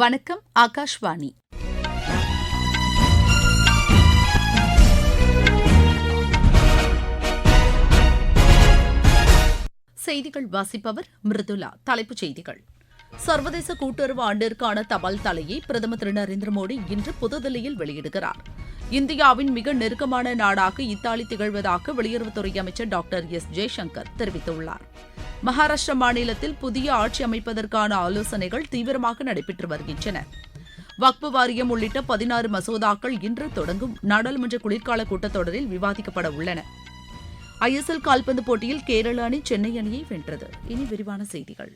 வணக்கம், ஆகாஷ்வாணி. செய்திகள் வாசிப்பவர் மிருதுலா. தலைப்புச் செய்திகள்: சர்வதேச கூட்டுறவு ஆண்டிற்கான தபால் தலையை பிரதமர் திரு நரேந்திர மோடி இன்று புதுதில்லியில் வெளியிடுகிறார். இந்தியாவின் மிக நெருக்கமான நாடாக இத்தாலி திகழ்வதாக வெளியுறவுத்துறை அமைச்சர் டாக்டர் எஸ். ஜெய்சங்கர் தெரிவித்துள்ளார். மகாராஷ்டிரா மாநிலத்தில் புதிய ஆட்சி அமைப்பதற்கான ஆலோசனைகள் தீவிரமாக நடைபெற்று வருகின்றன. வக்பு வாரியம் உள்ளிட்ட 16 மசோதாக்கள் இன்று தொடங்கும் நாடாளுமன்ற குளிர்கால கூட்டத்தொடரில் விவாதிக்கப்பட உள்ளன. ISL கால்பந்து போட்டியில் கேரள அணி சென்னை அணியை வென்றது. இனி விரிவான செய்திகள்.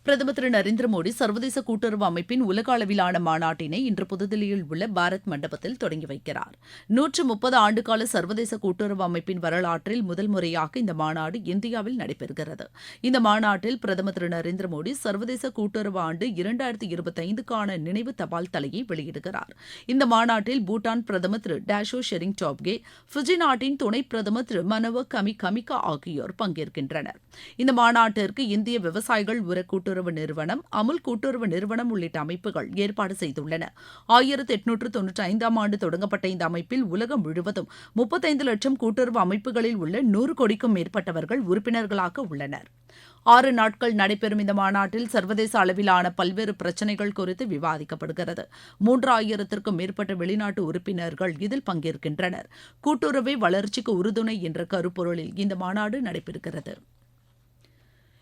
பிரதமர் திரு நரேந்திர மோடி சர்வதேச கூட்டுறவு அமைப்பின் உலக அளவிலான மாநாட்டினை இன்று புதுதில்லியில் உள்ள பாரத் மண்டபத்தில் தொடங்கி வைக்கிறார். 130 ஆண்டுகால சர்வதேச கூட்டுறவு அமைப்பின் வரலாற்றில் முதல் முறையாக இந்த மாநாடு இந்தியாவில் நடைபெறுகிறது. இந்த மாநாட்டில் பிரதமர் திரு நரேந்திர மோடி சர்வதேச கூட்டுறவு ஆண்டு 2025க்கான நினைவு தபால் தலையை வெளியிடுகிறார். இந்த மாநாட்டில் பூட்டான் பிரதமர் திரு டாஷோ ஷெரிங் டாப்கே, ஃபிஜி நாட்டின் துணை பிரதமர் திரு மனவ கமிகா ஆகியோர் பங்கேற்கின்றனர். இந்த மாநாட்டிற்கு இந்திய விவசாயிகள் உர கூட்டுறவு நிறுவனம், அமுல் கூட்டுறவு நிறுவனம் உள்ளிட்ட அமைப்புகள் ஏற்பாடு செய்துள்ளன. 1895ஆம் ஆண்டு தொடங்கப்பட்ட இந்த அமைப்பில் உலகம் முழுவதும் 35 லட்சம் கூட்டுறவு அமைப்புகளில் உள்ள 100 கோடிக்கும் மேற்பட்டவர்கள் உறுப்பினர்களாக உள்ளனர். 6 நாட்கள் நடைபெறும் இந்த மாநாட்டில் சர்வதேச அளவிலான பல்வேறு பிரச்சினைகள் குறித்து விவாதிக்கப்படுகிறது. 3000த்திற்கும் மேற்பட்ட வெளிநாட்டு உறுப்பினர்கள் இதில் பங்கேற்கின்றனர். கூட்டுறவே வளர்ச்சிக்கு உறுதுணை என்ற கருப்பொருளில் இந்த மாநாடு நடைபெறுகிறது.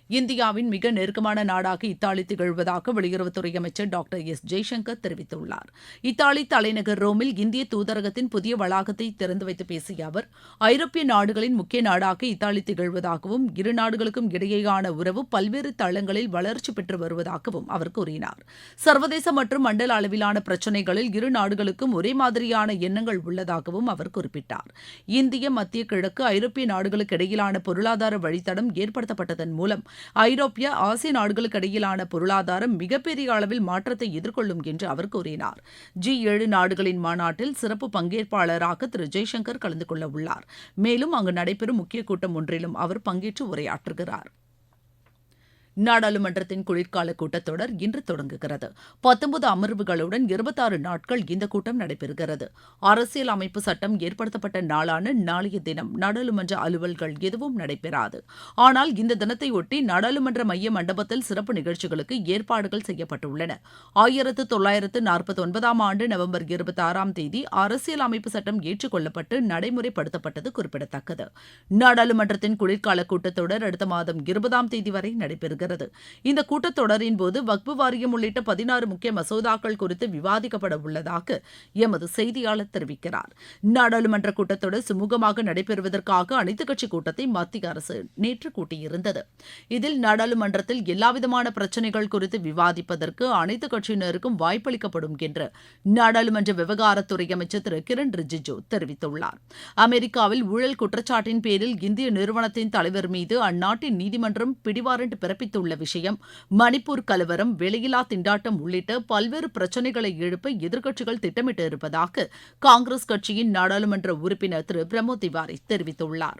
இந்தியாவின் மிக நெருக்கமான நாடாக இத்தாலி திகழ்வதாக வெளியுறவுத்துறை அமைச்சர் டாக்டர் எஸ். ஜெய்சங்கர் தெரிவித்துள்ளார். இத்தாலி தலைநகர் ரோமில் இந்திய தூதரகத்தின் புதிய வளாகத்தை திறந்து வைத்து பேசிய அவர், ஐரோப்பிய நாடுகளின் முக்கிய நாடாக இத்தாலி திகழ்வதாகவும் இரு நாடுகளுக்கும் இடையேயான உறவு பல்வேறு தளங்களில் வளர்ச்சி பெற்று வருவதாகவும் அவர் கூறினார். சர்வதேச மற்றும் மண்டல அளவிலான பிரச்சினைகளில் இரு நாடுகளுக்கும் ஒரே மாதிரியான எண்ணங்கள் உள்ளதாகவும் அவர் குறிப்பிட்டார். இந்திய, மத்திய கிழக்கு, ஐரோப்பிய நாடுகளுக்கு இடையிலான பொருளாதார வழித்தடம் ஏற்படுத்தப்பட்டதன் மூலம் ஐரோப்பிய, ஆசிய நாடுகளுக்கு இடையிலான பொருளாதாரம் மிகப்பெரிய அளவில் மாற்றத்தை எதிர்கொள்ளும் என்று அவர் கூறினார். G7 நாடுகளின் மாநாட்டில் சிறப்பு பங்கேற்பாளராக திரு ஜெய்சங்கர் கலந்து கொள்ள உள்ளார். மேலும் அங்கு நடைபெறும் முக்கிய கூட்டம் ஒன்றிலும் அவர் பங்கேற்று உரையாற்றுகிறார். நாடாளுமன்றத்தின் குளிர்கால கூட்டத்தொடர் இன்று தொடங்குகிறது. 19 அமர்வுகளுடன் 26 நாட்கள் இந்த கூட்டம் நடைபெறுகிறது. அரசியல் அமைப்பு சட்டம் ஏற்படுத்தப்பட்ட நாளான நாளைய தினம் நாடாளுமன்ற அலுவல்கள் எதுவும் நடைபெறாது. ஆனால் இந்த தினத்தையொட்டி நாடாளுமன்ற மைய மண்டபத்தில் சிறப்பு நிகழ்ச்சிகளுக்கு ஏற்பாடுகள் செய்யப்பட்டுள்ளன. 1949ஆம் ஆண்டு நவம்பர் 26ஆம் தேதி அரசியல் அமைப்பு சட்டம் ஏற்றுக்கொள்ளப்பட்டு நடைமுறைப்படுத்தப்பட்டது குறிப்பிடத்தக்கது. நாடாளுமன்றத்தின் குளிர்கால கூட்டத்தொடர் அடுத்த மாதம் 20ஆம் தேதி வரை நடைபெறுகிறது. இந்த கூட்டத்தொடரின் போது வக்பு வாரியம் உள்ளிட்ட 16 முக்கிய மசோதாக்கள் குறித்து விவாதிக்கப்பட உள்ளதாக எமது செய்தியாளர் தெரிவிக்கிறார். நாடாளுமன்ற கூட்டத்தொடர் சுமூகமாக நடைபெறுவதற்காக அனைத்துக் கட்சி கூட்டத்தை மத்திய அரசு நேற்று கூட்டியிருந்தது. இதில் நாடாளுமன்றத்தில் எல்லாவிதமான பிரச்சினைகள் குறித்து விவாதிப்பதற்கு அனைத்துக் கட்சியினருக்கும் வாய்ப்பளிக்கப்படும் என்று நாடாளுமன்ற விவகாரத்துறை அமைச்சர் திரு கிரண் ரிஜிஜு தெரிவித்துள்ளார். அமெரிக்காவில் ஊழல் குற்றச்சாட்டின் பேரில் இந்திய நிறுவனத்தின் தலைவர் மீது அந்நாட்டின் நீதிமன்றம் பிடிவாரண்ட் பிறப்பித்துள்ள விஷயம், மணிப்பூர் கலவரம், வேலையில்லா திண்டாட்டம் உள்ளிட்ட பல்வேறு பிரச்சினைகளை எழுப்ப எதிர்க்கட்சிகள் திட்டமிட்டு இருப்பதாக காங்கிரஸ் கட்சியின் நாடாளுமன்ற உறுப்பினர் திரு பிரமோத் திவாரி தெரிவித்துள்ளார்.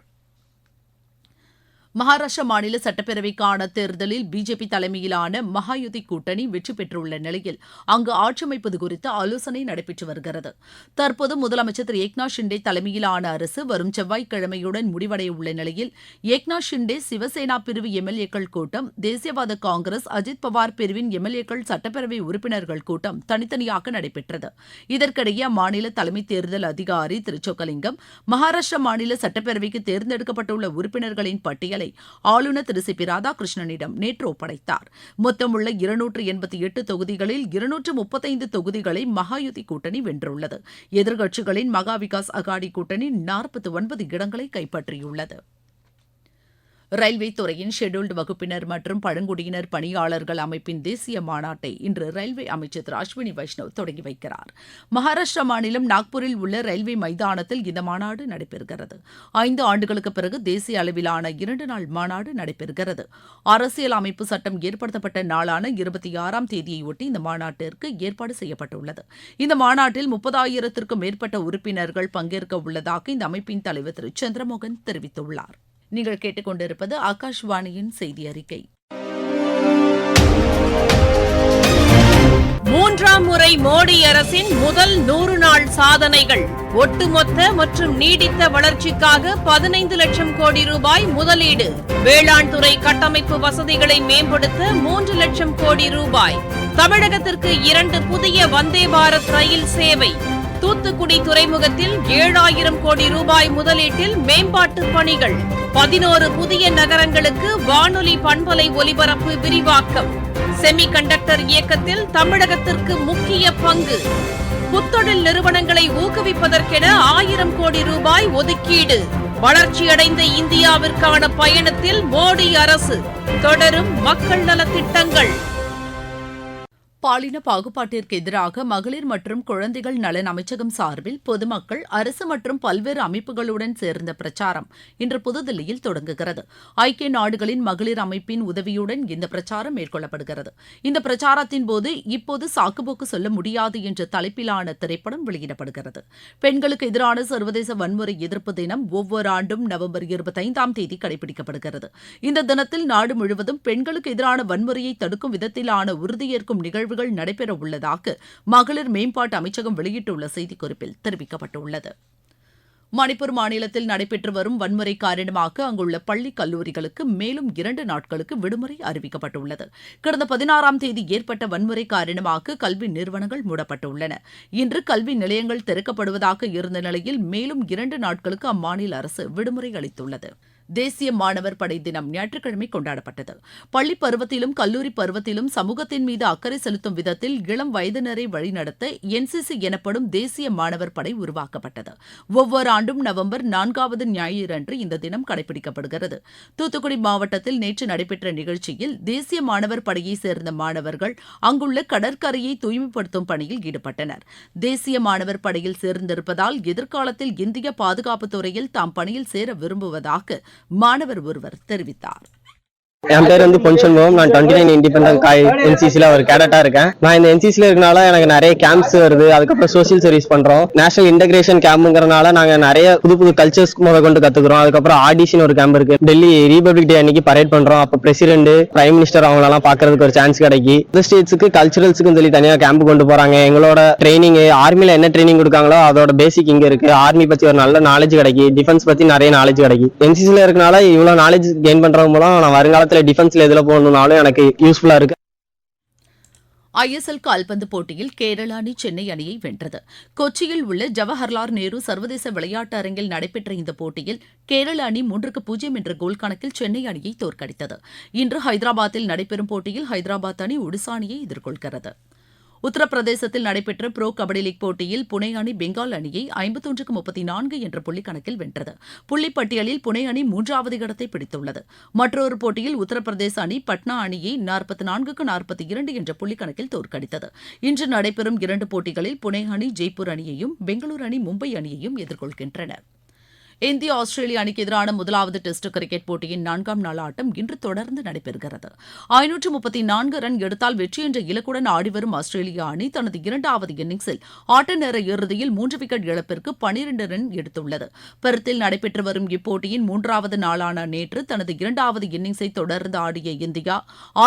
மகாராஷ்டிரா மாநில சட்டப்பேரவைக்கான தேர்தலில் பிஜேபி தலைமையிலான மகாயுதி கூட்டணி வெற்றி பெற்றுள்ள நிலையில் அங்கு ஆட்சி அமைப்பது குறித்து ஆலோசனை நடைபெற்று வருகிறது. தற்போது முதலமைச்சர் திரு ஏக்நாத் ஷிண்டே தலைமையிலான அரசு வரும் செவ்வாய்க்கிழமையுடன் முடிவடைய உள்ள நிலையில் ஏக்நாத் ஷிண்டே சிவசேனா பிரிவு எம்எல்ஏக்கள் கூட்டம், தேசியவாத காங்கிரஸ், அஜித் பவார் பிரிவின் எம்எல்ஏக்கள் சட்டப்பேரவை உறுப்பினர்கள் கூட்டம் தனித்தனியாக நடைபெற்றது. இதற்கிடையே அம்மாநில தலைமை தேர்தல் அதிகாரி திரு சொக்கலிங்கம் மகாராஷ்டிரா மாநில சட்டப்பேரவைக்கு தேர்ந்தெடுக்கப்பட்டுள்ள உறுப்பினர்களின் பட்டியல் ஆளுநர் திரு சி பி ராதாகிருஷ்ணனிடம் நேற்று ஒப்படைத்தார். மொத்தமுள்ள 288 தொகுதிகளில் 235 தொகுதிகளை மகாயுதி கூட்டணி வென்றுள்ளது. எதிர்க்கட்சிகளின் மகா விகாஸ் அகாடி கூட்டணி 49 இடங்களை கைப்பற்றியுள்ளது. ரயில்வே துறையின் ஷெட்யூல்டு வகுப்பினர் மற்றும் பழங்குடியினர் பணியாளர்கள் அமைப்பின் தேசிய மாநாட்டை இன்று ரயில்வே அமைச்சர் திரு அஸ்வினி வைஷ்ணவ் தொடங்கி வைக்கிறார். மகாராஷ்டிரா மாநிலம் நாக்பூரில் உள்ள ரயில்வே மைதானத்தில் இந்த மாநாடு நடைபெறுகிறது. 5 ஆண்டுகளுக்கு பிறகு தேசிய அளவிலான 2 நாள் மாநாடு நடைபெறுகிறது. அரசியல் அமைப்பு சட்டம் ஏற்படுத்தப்பட்ட நாளான 26ஆம் தேதியையொட்டி இந்த மாநாட்டிற்கு ஏற்பாடு செய்யப்பட்டுள்ளது. இந்த மாநாட்டில் 30,000த்திற்கும் மேற்பட்ட உறுப்பினர்கள் பங்கேற்க உள்ளதாக இந்த அமைப்பின் தலைவர் திரு சந்திரமோகன் தெரிவித்துள்ளார். நீங்கள் கேட்டுக்கொண்டிருப்பது ஆகாஷ்வாணியின் செய்தி அறிக்கை. நாளை மோடி அரசின் முதல் 100 நாள் சாதனைகள். ஒட்டுமொத்த மற்றும் நீடித்த வளர்ச்சிக்காக 15 லட்சம் கோடி ரூபாய் முதலீடு. வேளாண் துறை கட்டமைப்பு வசதிகளை மேம்படுத்த 3 லட்சம் கோடி ரூபாய். தமிழகத்திற்கு 2 புதிய வந்தே பாரத் ரயில் சேவை. தூத்துக்குடி துறைமுகத்தில் 7000 கோடி ரூபாய் முதலீட்டில் மேம்பாட்டு பணிகள். 11 புதிய நகரங்களுக்கு வானொலி பண்பலை ஒலிபரப்பு விரிவாக்கம். செமி கண்டக்டர் இயக்கத்தில் தமிழகத்திற்கு முக்கிய பங்கு. புத்தொழில் நிறுவனங்களை ஊக்குவிப்பதற்கென 1000 கோடி ரூபாய் ஒதுக்கீடு. வளர்ச்சியடைந்த இந்தியாவிற்கான பயணத்தில் மோடி அரசு. தொடரும் மக்கள் நலத் திட்டங்கள். பாலின பாகுபாட்டிற்கு எதிராக மகளிர் மற்றும் குழந்தைகள் நலன் அமைச்சகம் சார்பில் பொதுமக்கள், அரசு மற்றும் பல்வேறு அமைப்புகளுடன் சேர்ந்த பிரச்சாரம் இன்று புதுதில்லியில் தொடங்குகிறது. ஐக்கிய நாடுகளின் மகளிர் அமைப்பின் உதவியுடன் இந்த பிரச்சாரம் மேற்கொள்ளப்படுகிறது. இந்த பிரச்சாரத்தின் போது இப்போது சாக்குப்போக்கு சொல்ல முடியாது என்ற தலைப்பிலான திரைப்படம் வெளியிடப்படுகிறது. பெண்களுக்கு எதிரான சர்வதேச வன்முறை எதிர்ப்பு தினம் ஒவ்வொரு ஆண்டும் நவம்பர் 25ஆம் தேதி கடைபிடிக்கப்படுகிறது. இந்த தினத்தில் நாடு முழுவதும் பெண்களுக்கு எதிரான வன்முறையை தடுக்கும் விதத்திலான உறுதியேற்கும் நிகழ்வுகள் நடைபெற உள்ளதாக மகளிர் மேம்பாட்டு அமைச்சகம் வெளியிட்டுள்ள செய்திக்குறிப்பில் தெரிவிக்கப்பட்டுள்ளது. மணிப்பூர் மாநிலத்தில் நடைபெற்று வரும் வன்முறை காரணமாக அங்குள்ள பள்ளி கல்லூரிகளுக்கு மேலும் 2 நாட்களுக்கு விடுமுறை அறிவிக்கப்பட்டுள்ளது. கடந்த 16ஆம் தேதி ஏற்பட்ட வன்முறை காரணமாக கல்வி நிறுவனங்கள் மூடப்பட்டுள்ளன. இன்று கல்வி நிலையங்கள் திறக்கப்படுவதாக இருந்த நிலையில் மேலும் 2 நாட்களுக்கு அம்மாநில அரசு விடுமுறை அளித்துள்ளது. தேசிய மாணவர் படை தினம் ஞாயிற்றுக்கிழமை கொண்டாடப்பட்டது. பள்ளி பருவத்திலும் கல்லூரி பருவத்திலும் சமூகத்தின் மீது அக்கறை செலுத்தும் விதத்தில் இளம் வயதினரை வழிநடத்த NCC எனப்படும் தேசிய மாணவர் படை உருவாக்கப்பட்டது. ஒவ்வொரு ஆண்டும் நவம்பர் 4வது ஞாயிறன்று இந்த தினம் கடைபிடிக்கப்படுகிறது. தூத்துக்குடி மாவட்டத்தில் நேற்று நடைபெற்ற நிகழ்ச்சியில் தேசிய மாணவர் படையை சேர்ந்த மாணவர்கள் அங்குள்ள கடற்கரையை தூய்மைப்படுத்தும் பணியில் ஈடுபட்டனர். தேசிய மாணவர் படையில் சேர்ந்திருப்பதால் எதிர்காலத்தில் இந்திய பாதுகாப்புத் துறையில் தாம் பணியில் சேர விரும்புவதாக மாணவர் ஒருவர் தெரிவித்தார். என் பேர் பொன்சண்முகம். நான் 29 இண்டிபெண்டன்ட் NCCல ஒரு கேடட்டா இருக்கேன். நான் இந்த NCCல இருக்கனால எனக்கு நிறைய கேம்ப்ஸ் வருது. அதுக்கப்புறம் சோசியல் சர்வீஸ் பண்றோம். நேஷனல் இன்டகிரேஷன் கேம்ப்ங்கறனால நாங்க நிறைய புது கல்ச்சர்ஸ் கொண்டு கத்துக்கிறோம். அதுக்கப்புறம் ஆடிஷன் ஒரு கேம்ப் இருக்கு. டெல்லி ரிபப்ளிக் டே அன்னைக்கு பரேட் பண்றோம். அப்ப பிரசிடென்ட், பிரைம் மினிஸ்டர் அவங்களெல்லாம் பாக்குறதுக்கு ஒரு சான்ஸ் கிடைக்கி. இந்த ஸ்டேட்ஸுக்கு கல்ச்சரல்ஸுக்கு சொல்லி தனியா கேம்ப் கொண்டு போறாங்க. எங்களோட ட்ரைனிங் ஆர்மில என்ன ட்ரைனிங் கொடுக்காங்களோ அதோட பேசிக் இங்க இருக்கு. ஆர்மி பத்தி ஒரு நல்ல நாலேஜ் கிடைக்கி, டிஃபென்ஸ் பத்தி நிறைய நாலேஜ் கிடைக்கி. NCCல இருக்கனால இவ்வளவு நாலேஜ் கெயின் பண்றது மூலம் நான் வருங்காலத்துல டிஃபென்ஸ்ல எதுல போகணும்னாலும் எனக்கு யூஸ்ஃபுல்லா இருக்கு. ISL கால்பந்து போட்டியில் கேரள அணி சென்னை அணியை வென்றது. கொச்சியில் உள்ள ஜவஹர்லால் நேரு சர்வதேச விளையாட்டு அரங்கில் நடைபெற்ற இந்த போட்டியில் கேரள அணி 3-0 என்ற கோல் கணக்கில் சென்னை அணியை தோற்கடித்தது. இன்று ஹைதராபாத்தில் நடைபெறும் போட்டியில் ஹைதராபாத் அணி ஒடிசா அணியை எதிர்கொள்கிறது. உத்தரப்பிரதேசத்தில் நடைபெற்ற புரோ கபடி லீக் போட்டியில் புனே அணி பெங்கால் அணியை 51-34 என்ற புள்ளி கணக்கில் வென்றது. புள்ளிப்பட்டியலில் புனே அணி 3வது இடத்தை பிடித்துள்ளது. மற்றொரு போட்டியில் உத்தரப்பிரதேச அணி பட்னா அணியை 44-42 என்ற புள்ளி கணக்கில் தோற்கடித்தது. இன்று நடைபெறும் 2 போட்டிகளில் புனே அணி ஜெய்ப்பூர் அணியையும், பெங்களூரு அணி மும்பை அணியையும் எதிர்கொள்கின்றன. இந்திய ஆஸ்திரேலிய அணிக்கு எதிரான முதலாவது டெஸ்ட் கிரிக்கெட் போட்டியின் 4ஆம் நாள் ஆட்டம் இன்று தொடர்ந்து நடைபெறுகிறது. 534 ரன் எடுத்தால் வெற்றி என்ற இலக்குடன் ஆடிவரும் ஆஸ்திரேலிய அணி தனது 2வது இன்னிங்ஸில் ஆட்ட நேர இறுதியில் 3 விக்கெட் இழப்பிற்கு 12 ரன் எடுத்துள்ளது. பெர்த்தில் நடைபெற்று வரும் இப்போட்டியின் 3வது நாளான நேற்று தனது 2வது இன்னிங்ஸை தொடர்ந்து ஆடிய இந்தியா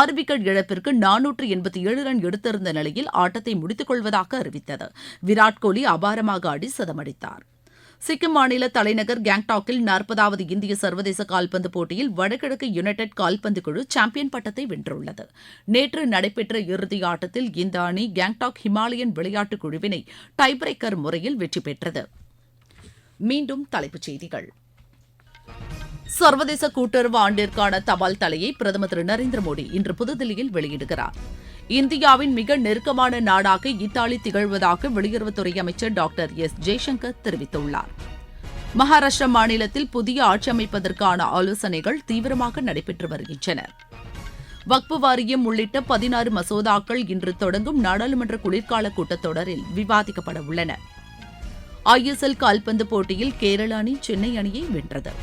6 விக்கெட் இழப்பிற்கு 487 ரன் எடுத்திருந்த நிலையில் ஆட்டத்தை முடித்துக் கொள்வதாக அறிவித்தது. விராட் கோலி அபாரமாக ஆடி சதமடித்தார். சிக்கிம் மாநில தலைநகர் கேங்டாக்கில் 40வது இந்திய சர்வதேச கால்பந்து போட்டியில் வடகிழக்கு யுனைடெட் கால்பந்து குழு சாம்பியன் பட்டத்தை வென்றுள்ளது. நேற்று நடைபெற்ற இறுதி ஆட்டத்தில் இந்த அணி கேங்டாக் ஹிமாலயன் விளையாட்டுக் குழுவினை டைபிரேக்கர் முறையில் வெற்றி பெற்றது. மீண்டும் தலைப்புச் செய்திகள். சர்வதேச கூட்டுறவு ஆண்டிற்கான தபால் தலையை பிரதமர் திரு நரேந்திர மோடி இன்று புதுதில்லியில் வெளியிடுகிறார். இந்தியாவின் மிக நெருக்கமான நாடாக இத்தாலி திகழ்வதாக வெளியுறவுத்துறை அமைச்சர் டாக்டர் ஜெய்சங்கர் தெரிவித்துள்ளார். மகாராஷ்டிரா மாநிலத்தில் புதிய ஆட்சி அமைப்பதற்கான ஆலோசனைகள் தீவிரமாக நடைபெற்று வருகின்றன. வக்பு வாரியம் உள்ளிட்ட 16 மசோதாக்கள் இன்று தொடங்கும் நாடாளுமன்ற குளிர்கால கூட்டத்தொடரில் விவாதிக்கப்பட உள்ளன. ISL கால்பந்து போட்டியில் கேரள அணி சென்னை அணியை வென்றது.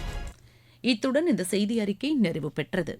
இத்துடன் இந்த செய்தி அறிக்கை நிறைவு பெற்றது.